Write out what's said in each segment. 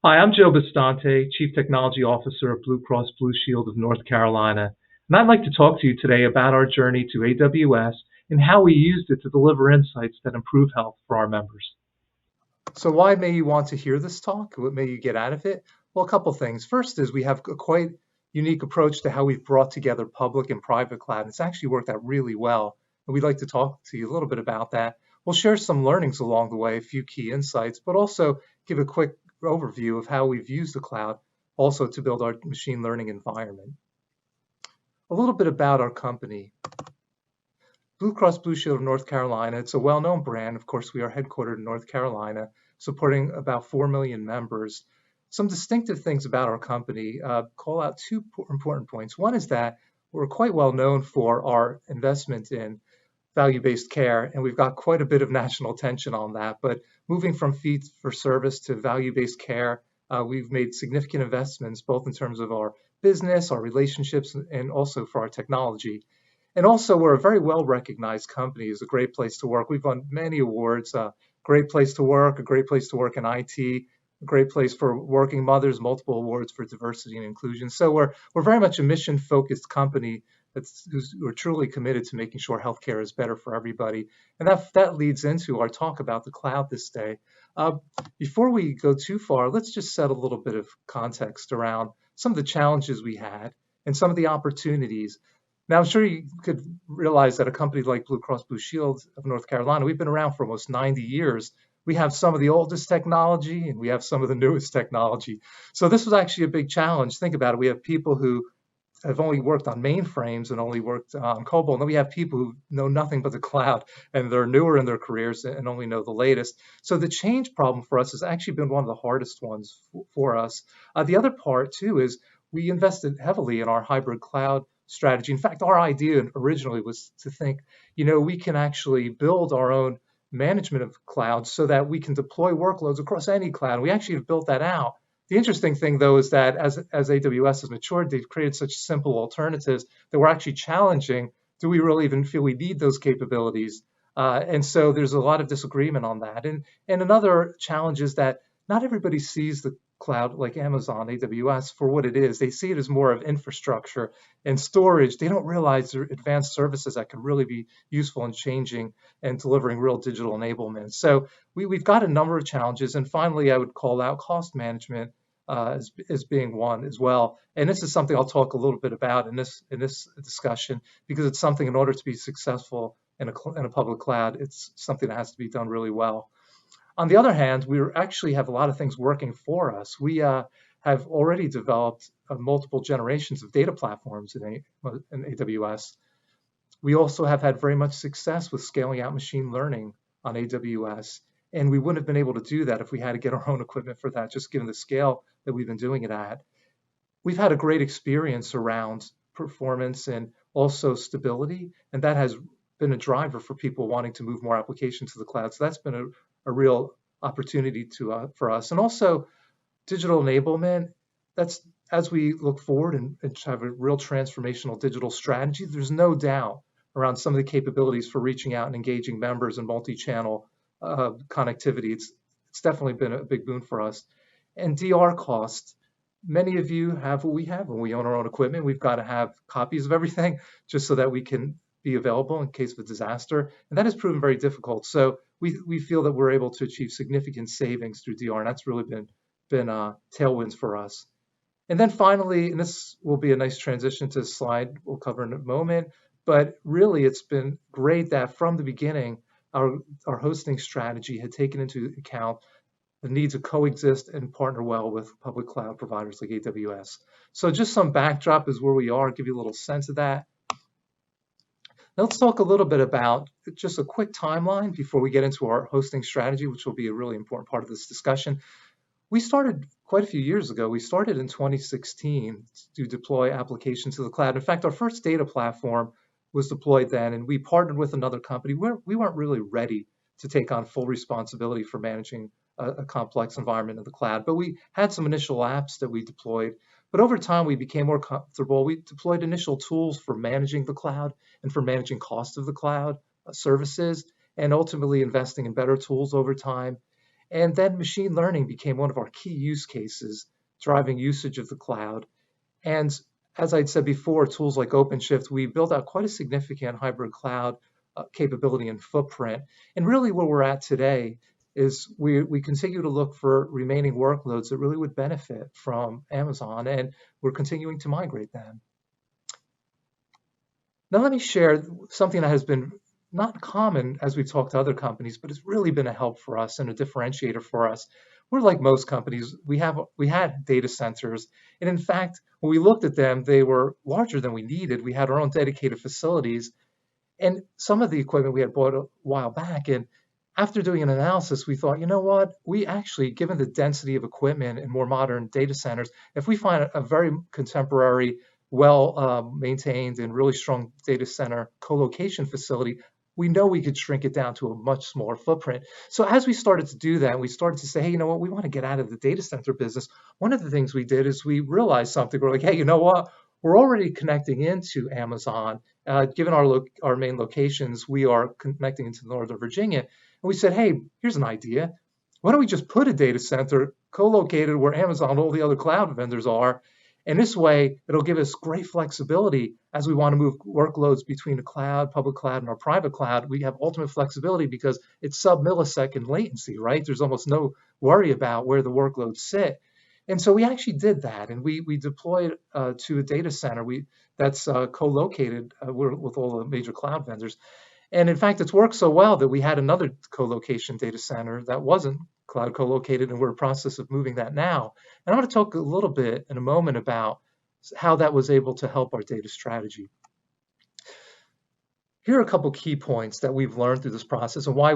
Hi, I'm Joe Bastante, Chief Technology Officer of Blue Cross Blue Shield of North Carolina, and I'd like to talk to you today about our journey to AWS and how we used it to deliver insights that improve health for our members. So why may you want to hear this talk? What may you get out of it? Well, a couple things. First is we have a quite unique approach to how we've brought together public and private cloud. It's actually worked out really well, and we'd like to talk to you a little bit about that. We'll share some learnings along the way, a few key insights, but also give a quick overview of how we've used the cloud also to build our machine learning environment. A little bit about our company. Blue Cross Blue Shield of North Carolina, it's a well-known brand. Of course, we are headquartered in North Carolina, supporting about 4 million members. Some distinctive things about our company, call out two important points. One is that we're quite well known for our investment in value-based care, and we've got quite a bit of national attention on that. But moving from fee-for-service to value-based care, we've made significant investments, both in terms of our business, our relationships, and also for our technology. And also, we're a very well-recognized company. It's a great place to work. We've won many awards, great place to work, a great place to work in IT, a great place for working mothers, multiple awards for diversity and inclusion. So we're very much a mission-focused company we're truly committed to making sure healthcare is better for everybody. And that leads into our talk about the cloud this day. Before we go too far, let's just set a little bit of context around some of the challenges we had and some of the opportunities. Now, I'm sure you could realize that a company like Blue Cross Blue Shield of North Carolina, we've been around for almost 90 years. We have some of the oldest technology and we have some of the newest technology. So this was actually a big challenge. Think about it. We have people who have only worked on mainframes and only worked on COBOL. And then we have people who know nothing but the cloud and they're newer in their careers and only know the latest. So the change problem for us has actually been one of the hardest ones for us. The other part too is we invested heavily in our hybrid cloud strategy. In fact, our idea originally was to think, we can actually build our own management of clouds so that we can deploy workloads across any cloud. We actually have built that out. The interesting thing, though, is that as AWS has matured, they've created such simple alternatives that we're actually challenging. Do we really even feel we need those capabilities? And so there's a lot of disagreement on that. And another challenge is that not everybody sees the cloud like Amazon, AWS, for what it is. They see it as more of infrastructure and storage. They don't realize there are advanced services that can really be useful in changing and delivering real digital enablement. So we've got a number of challenges. And finally, I would call out cost management as being one as well. And this is something I'll talk a little bit about in this discussion, because it's something, in order to be successful in a public cloud, it's something that has to be done really well. On the other hand, we actually have a lot of things working for us. We have already developed multiple generations of data platforms in AWS. We also have had very much success with scaling out machine learning on AWS. And we wouldn't have been able to do that if we had to get our own equipment for that, just given the scale that we've been doing it at. We've had a great experience around performance and also stability, and that has been a driver for people wanting to move more applications to the cloud. So that's been a real opportunity for us. And also digital enablement, that's as we look forward and have a real transformational digital strategy, there's no doubt around some of the capabilities for reaching out and engaging members in multi-channel connectivity. It's definitely been a big boon for us. And DR costs, many of you have what we have when we own our own equipment. We've got to have copies of everything just so that we can be available in case of a disaster. And that has proven very difficult. So we feel that we're able to achieve significant savings through DR, and that's really been tailwinds for us. And then finally, and this will be a nice transition to a slide we'll cover in a moment, but really it's been great that from the beginning, our hosting strategy had taken into account the need to coexist and partner well with public cloud providers like AWS. So just some backdrop is where we are, give you a little sense of that. Now let's talk a little bit about just a quick timeline before we get into our hosting strategy, which will be a really important part of this discussion. We started quite a few years ago. We started in 2016 to deploy applications to the cloud. In fact, our first data platform was deployed then, and we partnered with another company. We weren't really ready to take on full responsibility for managing a complex environment in the cloud, but we had some initial apps that we deployed. But over time, we became more comfortable. We deployed initial tools for managing the cloud and for managing cost of the cloud services, and ultimately investing in better tools over time. And then machine learning became one of our key use cases, driving usage of the cloud. And as I'd said before, tools like OpenShift, we built out quite a significant hybrid cloud capability and footprint. And really where we're at today is we continue to look for remaining workloads that really would benefit from Amazon, and we're continuing to migrate them. Now let me share something that has been not common as we've talked to other companies, but it's really been a help for us and a differentiator for us. We're like most companies, we had data centers, and in fact, when we looked at them, they were larger than we needed. We had our own dedicated facilities, and some of the equipment we had bought a while back. And after doing an analysis, we thought, you know what? We actually, given the density of equipment in more modern data centers, if we find a very contemporary, well maintained and really strong data center co-location facility, we know we could shrink it down to a much smaller footprint. So as we started to do that, we started to say, hey, you know what? We want to get out of the data center business. One of the things we did is we realized something. We're like, hey, you know what? We're already connecting into Amazon. Given our main locations, we are connecting into Northern Virginia. And we said, hey, here's an idea. Why don't we just put a data center co-located where Amazon and all the other cloud vendors are? And this way, it'll give us great flexibility as we want to move workloads between the cloud, public cloud, and our private cloud. We have ultimate flexibility because it's sub-millisecond latency, right? There's almost no worry about where the workloads sit. And so we actually did that, and we deployed to a data center that's co-located with all the major cloud vendors. And in fact, it's worked so well that we had another co-location data center that wasn't cloud co-located, and we're in the process of moving that now. And I'm going to talk a little bit in a moment about how that was able to help our data strategy. Here are a couple key points that we've learned through this process and why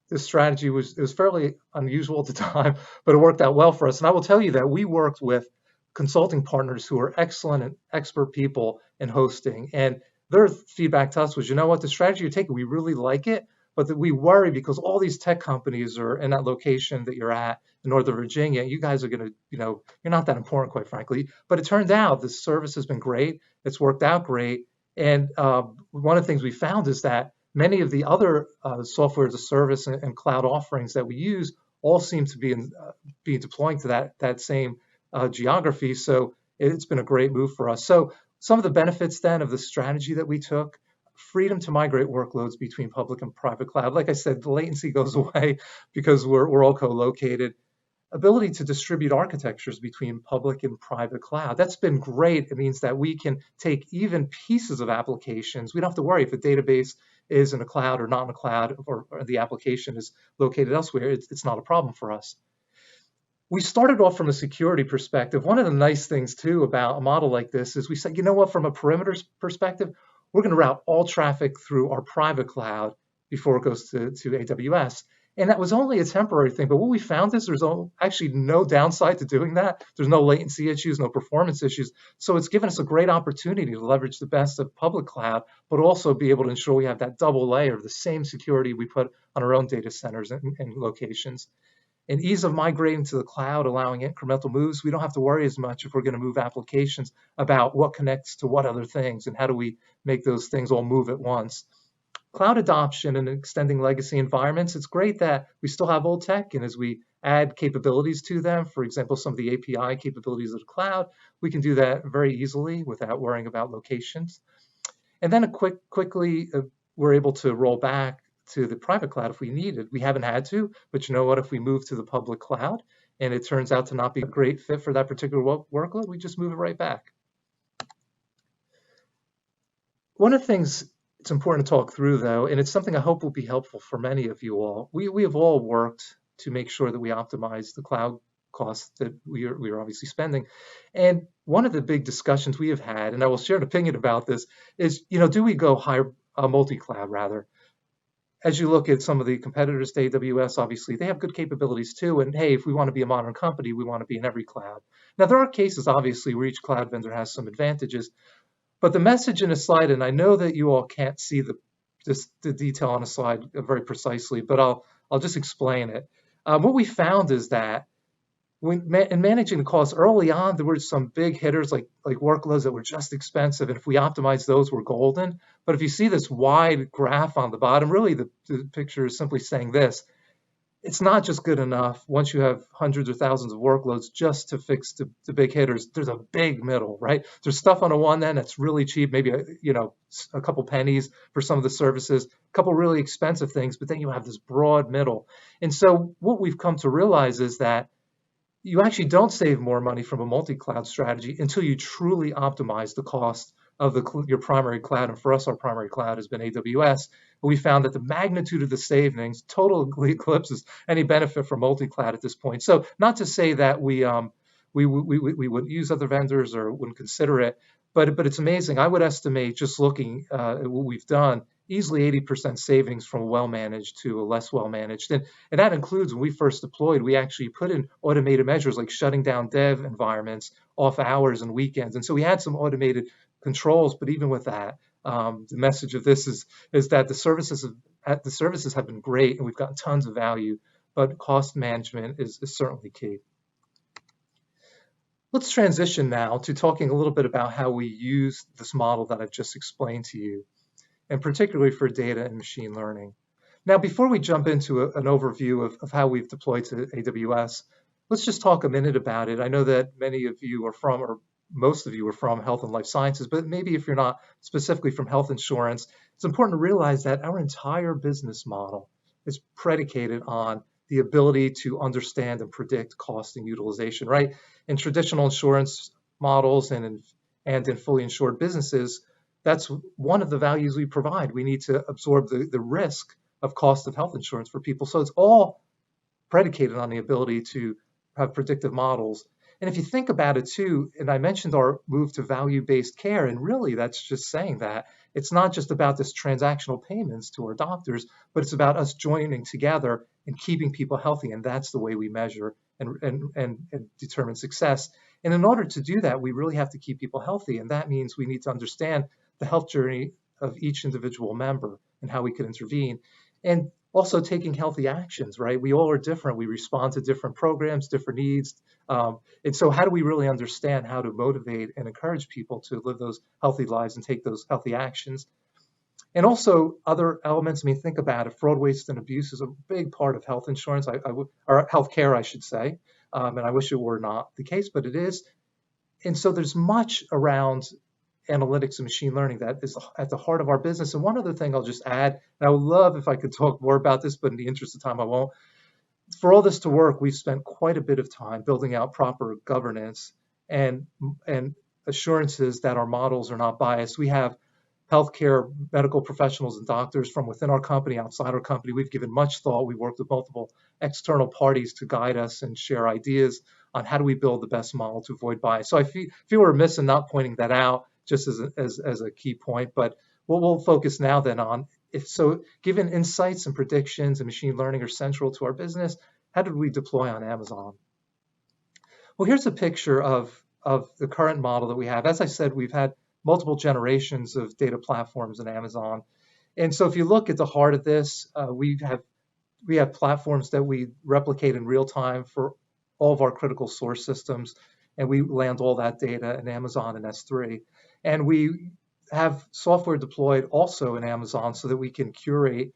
this strategy was fairly unusual at the time, but it worked out well for us. And I will tell you that we worked with consulting partners who are excellent and expert people in hosting. And their feedback to us was, you know what, the strategy you're taking, we really like it, but that we worry because all these tech companies are in that location that you're at in Northern Virginia. You guys are going to, you're not that important, quite frankly. But it turned out the service has been great. It's worked out great. And one of the things we found is that many of the other software as a service and cloud offerings that we use all seem to be deploying to that same geography. So it's been a great move for us. So some of the benefits then of the strategy that we took: freedom to migrate workloads between public and private cloud. Like I said, the latency goes away because we're all co-located. Ability to distribute architectures between public and private cloud. That's been great. It means that we can take even pieces of applications. We don't have to worry if a database is in a cloud or not in a cloud, or the application is located elsewhere. It's not a problem for us. We started off from a security perspective. One of the nice things too about a model like this is we said, you know what, from a perimeter perspective, we're going to route all traffic through our private cloud before it goes to AWS. And that was only a temporary thing. But what we found is there's actually no downside to doing that. There's no latency issues, no performance issues. So it's given us a great opportunity to leverage the best of public cloud, but also be able to ensure we have that double layer of the same security we put on our own data centers and locations. And ease of migrating to the cloud, allowing incremental moves. We don't have to worry as much if we're going to move applications about what connects to what other things and how do we make those things all move at once. Cloud adoption and extending legacy environments. It's great that we still have old tech, and as we add capabilities to them, for example, some of the API capabilities of the cloud, we can do that very easily without worrying about locations. And then quickly, we're able to roll back to the private cloud if we needed. We haven't had to, but you know what? If we move to the public cloud and it turns out to not be a great fit for that particular workload, we just move it right back. One of the things it's important to talk through, though, and it's something I hope will be helpful for many of you all. We have all worked to make sure that we optimize the cloud costs that we are obviously spending. And one of the big discussions we have had, and I will share an opinion about this, is, do we go multi-cloud rather? As you look at some of the competitors to AWS, obviously, they have good capabilities too. And hey, if we want to be a modern company, we want to be in every cloud. Now, there are cases, obviously, where each cloud vendor has some advantages. But the message in a slide, and I know that you all can't see the detail on a slide very precisely, but I'll just explain it. What we found is that in managing the costs early on, there were some big hitters like workloads that were just expensive, and if we optimized those, we're golden. But if you see this wide graph on the bottom, really the picture is simply saying this: it's not just good enough once you have hundreds or thousands of workloads just to fix the big hitters. There's a big middle, right? There's stuff on the one end that's really cheap, maybe a couple pennies for some of the services, a couple really expensive things, but then you have this broad middle. And so what we've come to realize is that you actually don't save more money from a multi-cloud strategy until you truly optimize the cost of your primary cloud. And for us, our primary cloud has been AWS. But we found that the magnitude of the savings totally eclipses any benefit from multi-cloud at this point. So not to say that we wouldn't use other vendors or wouldn't consider it, but it's amazing. I would estimate, just looking at what we've done, easily 80% savings from well-managed to a less well-managed. And that includes, when we first deployed, we actually put in automated measures like shutting down dev environments off hours and weekends. And so we had some automated controls, but even with that, the message of this is that the services have been great and we've gotten tons of value, but cost management is certainly key. Let's transition now to talking a little bit about how we use this model that I've just explained to you, and particularly for data and machine learning. Now, before we jump into an overview of how we've deployed to AWS, let's just talk a minute about it. I know that many of you are from, or most of you are from, health and life sciences, but maybe if you're not specifically from health insurance, it's important to realize that our entire business model is predicated on the ability to understand and predict cost and utilization, right? In traditional insurance models and in fully insured businesses, that's one of the values we provide. We need to absorb the risk of cost of health insurance for people. So it's all predicated on the ability to have predictive models. And if you think about it too, and I mentioned our move to value-based care, and really that's just saying that it's not just about this transactional payments to our doctors, but it's about us joining together and keeping people healthy. And that's the way we measure and determine success. And in order to do that, we really have to keep people healthy. And that means we need to understand the health journey of each individual member and how we could intervene. And also taking healthy actions, right? We all are different. We respond to different programs, different needs. And so how do we really understand how to motivate and encourage people to live those healthy lives and take those healthy actions? And also other elements, I mean, think about it. Fraud, waste, and abuse is a big part of health insurance, or healthcare, I should say. And I wish it were not the case, but it is. And so there's much around analytics and machine learning that is at the heart of our business. And one other thing I'll just add, and I would love if I could talk more about this, but in the interest of time, I won't. For all this to work, we've spent quite a bit of time building out proper governance and assurances that our models are not biased. We have healthcare medical professionals and doctors from within our company, outside our company. We've given much thought. We worked with multiple external parties to guide us and share ideas on how do we build the best model to avoid bias. So I feel remiss in not pointing that out just as a key point. But what we'll focus now then on, given insights and predictions and machine learning are central to our business, how did we deploy on Amazon? Well, here's a picture of the current model that we have. As I said, we've had multiple generations of data platforms in Amazon. And so if you look at the heart of this, we have platforms that we replicate in real time for all of our critical source systems, and we land all that data in Amazon and S3. And we have software deployed also in Amazon so that we can curate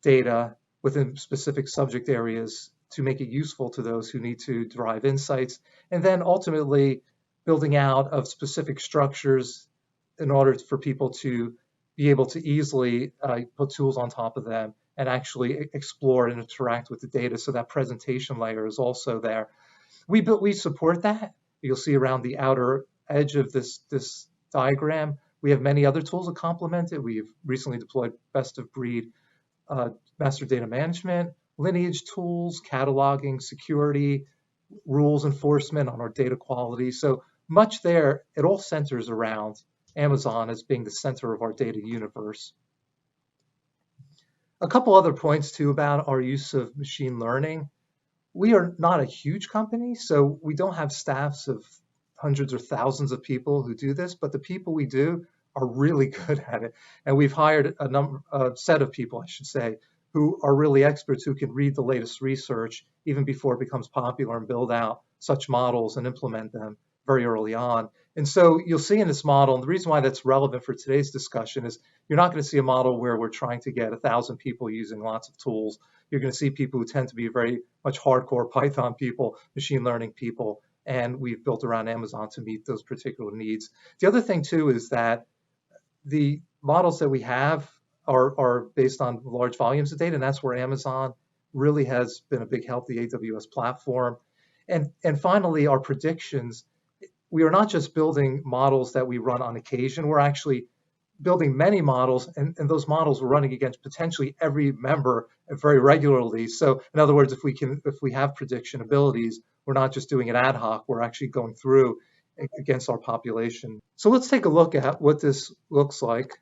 data within specific subject areas to make it useful to those who need to derive insights, and then ultimately building out of specific structures in order for people to be able to easily put tools on top of them and actually explore and interact with the data. So that presentation layer is also there. We support that. You'll see around the outer edge of this diagram, we have many other tools that complement it. We've recently deployed best of breed master data management, lineage tools, cataloging, security, rules enforcement on our data quality. So much there, it all centers around Amazon as being the center of our data universe. A couple other points too about our use of machine learning. We are not a huge company, so we don't have staffs of hundreds or thousands of people who do this, but the people we do are really good at it. And we've hired a set of people, I should say, who are really experts who can read the latest research even before it becomes popular and build out such models and implement them very early on. And so you'll see in this model, and the reason why that's relevant for today's discussion is you're not going to see a model where we're trying to get 1,000 people using lots of tools. You're going to see people who tend to be very much hardcore Python people, machine learning people, and we've built around Amazon to meet those particular needs. The other thing too is that the models that we have are based on large volumes of data, and that's where Amazon really has been a big help, the AWS platform. And finally, our predictions, we are not just building models that we run on occasion, we're actually building many models, and those models we're running against potentially every member very regularly. So in other words, if we have prediction abilities, we're not just doing it ad hoc, we're actually going through against our population. So let's take a look at what this looks like.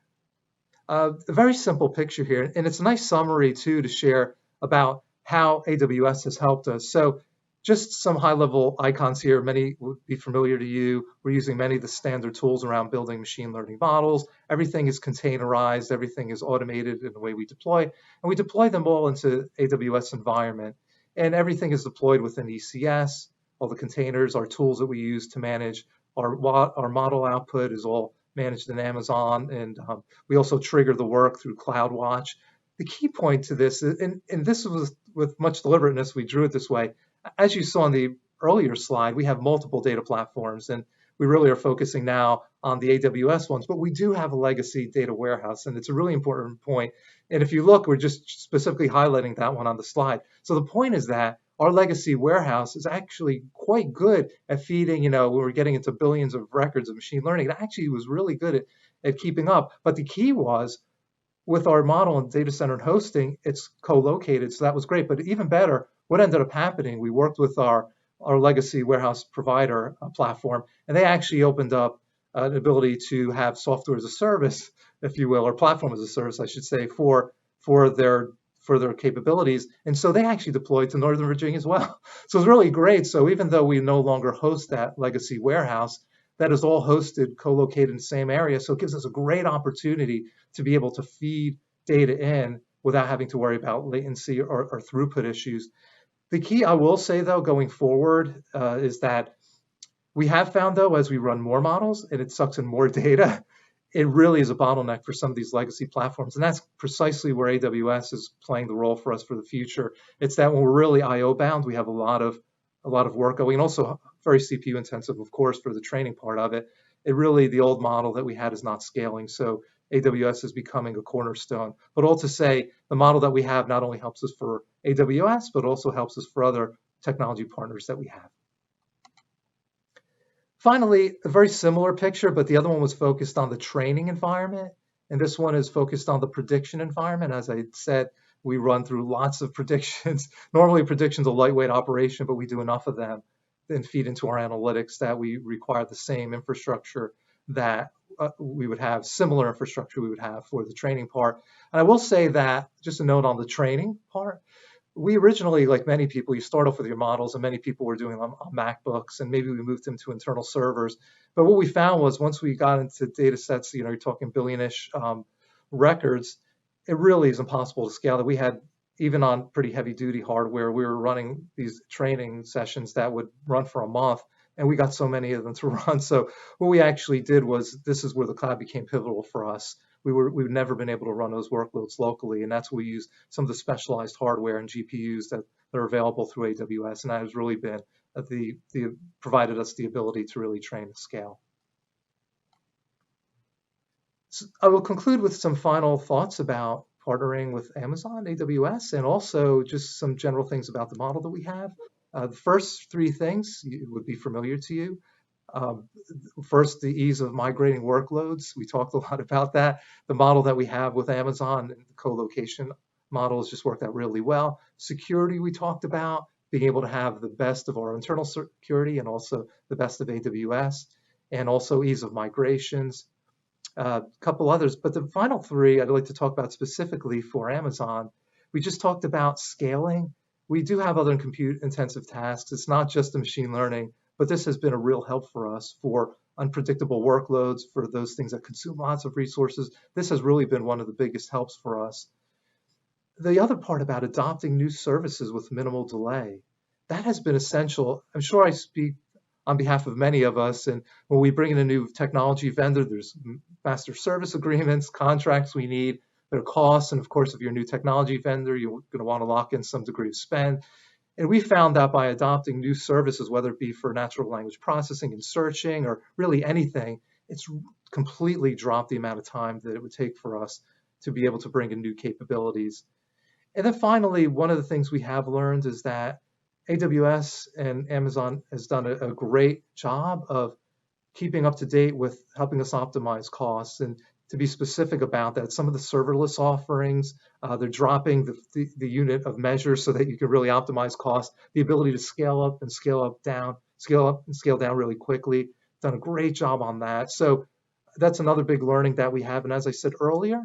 A very simple picture here, and it's a nice summary too to share about how AWS has helped us. So just some high-level icons here. Many would be familiar to you. We're using many of the standard tools around building machine learning models. Everything is containerized. Everything is automated in the way we deploy. And we deploy them all into AWS environment. And everything is deployed within ECS. All the containers, our tools that we use to manage our model output is all managed in Amazon. And we also trigger the work through CloudWatch. The key point to this, and this was with much deliberateness, we drew it this way. As you saw in the earlier slide, we have multiple data platforms, and we really are focusing now on the AWS ones, but we do have a legacy data warehouse, and it's a really important point. And if you look, we're just specifically highlighting that one on the slide. So the point is that our legacy warehouse is actually quite good at feeding, when we're getting into billions of records of machine learning, it actually was really good at keeping up. But the key was, with our model and data center and hosting, it's co-located, so that was great. But even better, what ended up happening, we worked with our legacy warehouse provider platform, and they actually opened up an ability to have software as a service, if you will, or platform as a service, I should say, for their capabilities. And so they actually deployed to Northern Virginia as well. So it's really great. So even though we no longer host that legacy warehouse, that is all hosted, co-located in the same area. So it gives us a great opportunity to be able to feed data in without having to worry about latency or throughput issues. The key, I will say, though, going forward, is that we have found, though, as we run more models and it sucks in more data, it really is a bottleneck for some of these legacy platforms. And that's precisely where AWS is playing the role for us for the future. It's that when we're really I/O bound, we have a lot of work going, and also very CPU intensive, of course, for the training part of it. It really, the old model that we had is not scaling. So AWS is becoming a cornerstone. But all to say, the model that we have not only helps us for AWS, but also helps us for other technology partners that we have. Finally, a very similar picture, but the other one was focused on the training environment, and this one is focused on the prediction environment. As I said, we run through lots of predictions. Normally, prediction's a lightweight operation, but we do enough of them and feed into our analytics that we require the same infrastructure that we would have, similar infrastructure we would have for the training part. And I will say that, just a note on the training part, we originally, like many people, you start off with your models, and many people were doing them on MacBooks, and maybe we moved them to internal servers. But what we found was once we got into data sets, you're talking billion-ish records, it really is impossible to scale that. We had, even on pretty heavy-duty hardware, we were running these training sessions that would run for a month, and we got so many of them to run. So what we actually did was, this is where the cloud became pivotal for us. We've never been able to run those workloads locally, and that's where we use some of the specialized hardware and GPUs that are available through AWS, and that has really been provided us the ability to really train and scale. So I will conclude with some final thoughts about partnering with Amazon, AWS, and also just some general things about the model that we have. The first three things would be familiar to you. First, the ease of migrating workloads. We talked a lot about that. The model that we have with Amazon, the co-location model, has just worked out really well. Security, we talked about, being able to have the best of our internal security and also the best of AWS, and also ease of migrations. A couple others, but the final three I'd like to talk about specifically for Amazon. We just talked about scaling. We do have other compute-intensive tasks. It's not just the machine learning, but this has been a real help for us for unpredictable workloads, for those things that consume lots of resources. This has really been one of the biggest helps for us. The other part about adopting new services with minimal delay, that has been essential. I'm sure I speak on behalf of many of us. And when we bring in a new technology vendor, there's master service agreements, contracts we need, there are costs. And of course, if you're a new technology vendor, you're going to want to lock in some degree of spend. And we found that by adopting new services, whether it be for natural language processing and searching or really anything, it's completely dropped the amount of time that it would take for us to be able to bring in new capabilities. And then finally, one of the things we have learned is that AWS and Amazon has done a great job of keeping up to date with helping us optimize costs. And to be specific about that, some of the serverless offerings, they're dropping the unit of measure so that you can really optimize cost, the ability to scale up and scale down really quickly. Done a great job on that. So that's another big learning that we have. And as I said earlier,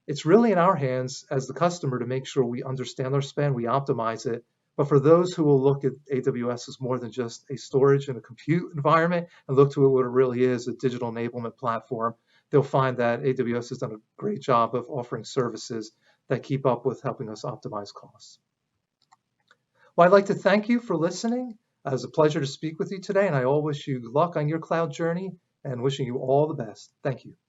it's really in our hands as the customer to make sure we understand our spend, we optimize it. But for those who will look at AWS as more than just a storage and a compute environment and look to it what it really is, a digital enablement platform, they'll find that AWS has done a great job of offering services that keep up with helping us optimize costs. Well, I'd like to thank you for listening. It was a pleasure to speak with you today, and I all wish you luck on your cloud journey and wishing you all the best. Thank you.